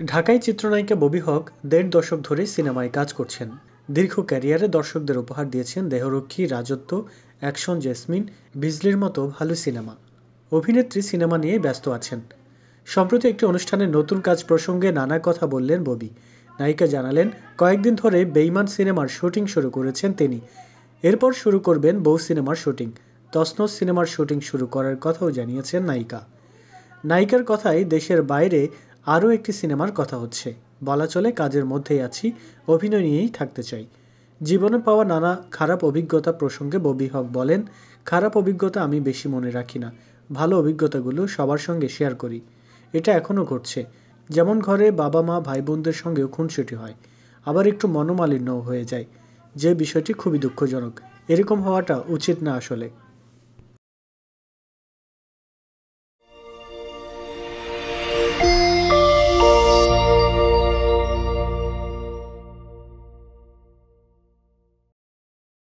ঢাকায় চিত্রনায়িকা ববি হক ১.৫ দশক ধরে সিনেমায় কাজ করছেন। দীর্ঘ ক্যারিয়ারে দর্শকদের উপহার দিয়েছেন দেহরক্ষী, রাজত্ব, অ্যাকশন, জেসমিন, বিজলির মতো ভালো সিনেমা। অভিনেত্রী সিনেমা নিয়ে ব্যস্ত আছেন। সম্প্রতি একটি অনুষ্ঠানে নতুন কাজ প্রসঙ্গে নানা কথা বললেন ববি। নায়িকা জানালেন, কয়েকদিন ধরে বেইমান সিনেমার শুটিং শুরু করেছেন তিনি। এরপর শুরু করবেন বউ সিনেমার শুটিং। তসনস সিনেমার শুটিং শুরু করার কথাও জানিয়েছেন নায়িকা। নায়িকার কথায় দেশের বাইরে আরও একটি সিনেমার কথা হচ্ছে। বলা চলে কাজের মধ্যেই আছি, অভিনয় নিয়েই থাকতে চাই। জীবনে পাওয়া নানা খারাপ অভিজ্ঞতা প্রসঙ্গে ববি হক বলেন, খারাপ অভিজ্ঞতা আমি বেশি মনে রাখি না, ভালো অভিজ্ঞতাগুলো সবার সঙ্গে শেয়ার করি। এটা এখনও ঘটছে। যেমন ঘরে বাবা মা ভাই বোনদের সঙ্গেও খুনসুটি হয়, আবার একটু মনোমালিন্যও হয়ে যায়, যে বিষয়টি খুবই দুঃখজনক। এরকম হওয়াটা উচিত না আসলে।